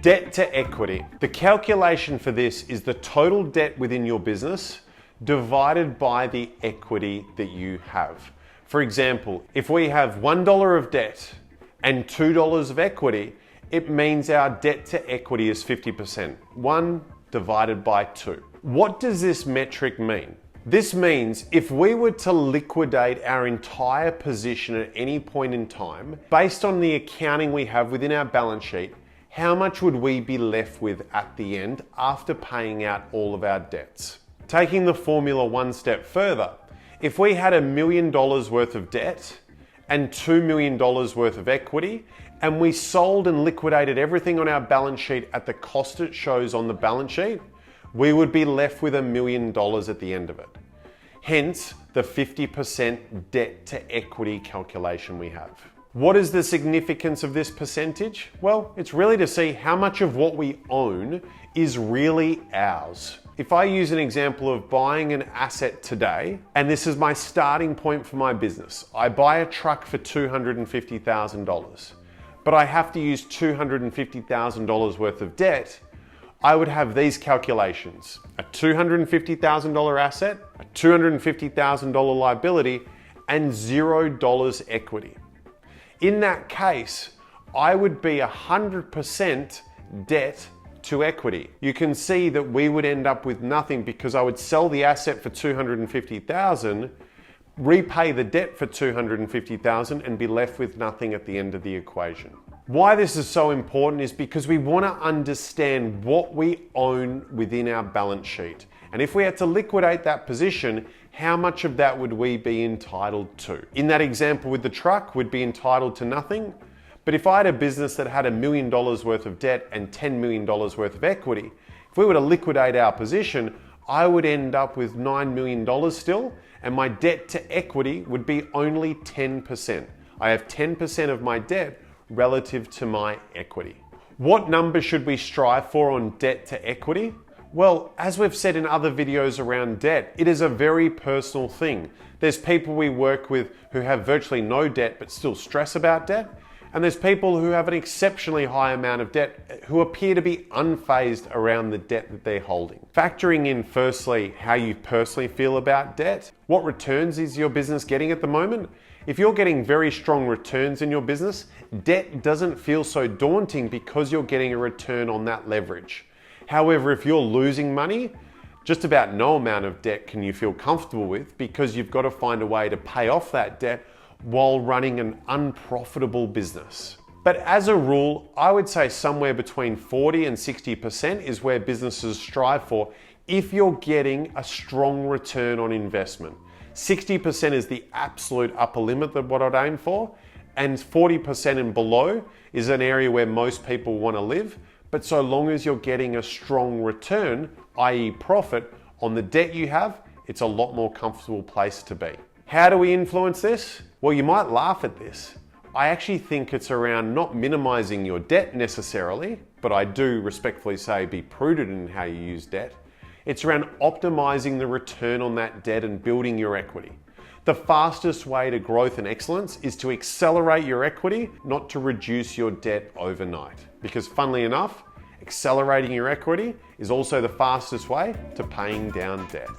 Debt to equity. The calculation for this is the total debt within your business divided by the equity that you have. For example, if we have $1 of debt and $2 of equity, it means our debt to equity is 50%. 1 divided by 2. What does this metric mean? This means if we were to liquidate our entire position at any point in time, based on the accounting we have within our balance sheet, how much would we be left with at the end after paying out all of our debts? Taking the formula one step further, if we had $1 million worth of debt and $2 million worth of equity, and we sold and liquidated everything on our balance sheet at the cost it shows on the balance sheet, we would be left with $1 million at the end of it. Hence, the 50% debt to equity calculation we have. What is the significance of this percentage? Well, it's really to see how much of what we own is really ours. If I use an example of buying an asset today, and this is my starting point for my business, I buy a truck for $250,000, but I have to use $250,000 worth of debt, I would have these calculations: a $250,000 asset, a $250,000 liability, and $0 equity. In that case, I would be 100% debt to equity. You can see that we would end up with nothing because I would sell the asset for $250,000, repay the debt for $250,000, and be left with nothing at the end of the equation. Why this is so important is because we want to understand what we own within our balance sheet. And if we had to liquidate that position, how much of that would we be entitled to? In that example with the truck, we'd be entitled to nothing. But if I had a business that had $1 million worth of debt and $10 million worth of equity, if we were to liquidate our position, I would end up with $9 million still, and my debt to equity would be only 10%. I have 10% of my debt relative to my equity. What number should we strive for on debt to equity? Well, as we've said in other videos around debt, it is a very personal thing. There's people we work with who have virtually no debt but still stress about debt. And there's people who have an exceptionally high amount of debt who appear to be unfazed around the debt that they're holding. Factoring in firstly how you personally feel about debt, what returns is your business getting at the moment? If you're getting very strong returns in your business, debt doesn't feel so daunting because you're getting a return on that leverage. However, if you're losing money, just about no amount of debt can you feel comfortable with because you've got to find a way to pay off that debt while running an unprofitable business. But as a rule, I would say somewhere between 40 and 60% is where businesses strive for if you're getting a strong return on investment. 60% is the absolute upper limit of what I'd aim for, and 40% and below is an area where most people want to live. But so long as you're getting a strong return, i.e. profit, on the debt you have, it's a lot more comfortable place to be. How do we influence this? Well, you might laugh at this. I actually think it's around not minimizing your debt necessarily, but I do respectfully say be prudent in how you use debt. It's around optimizing the return on that debt and building your equity. The fastest way to growth and excellence is to accelerate your equity, not to reduce your debt overnight. Because funnily enough, accelerating your equity is also the fastest way to paying down debt.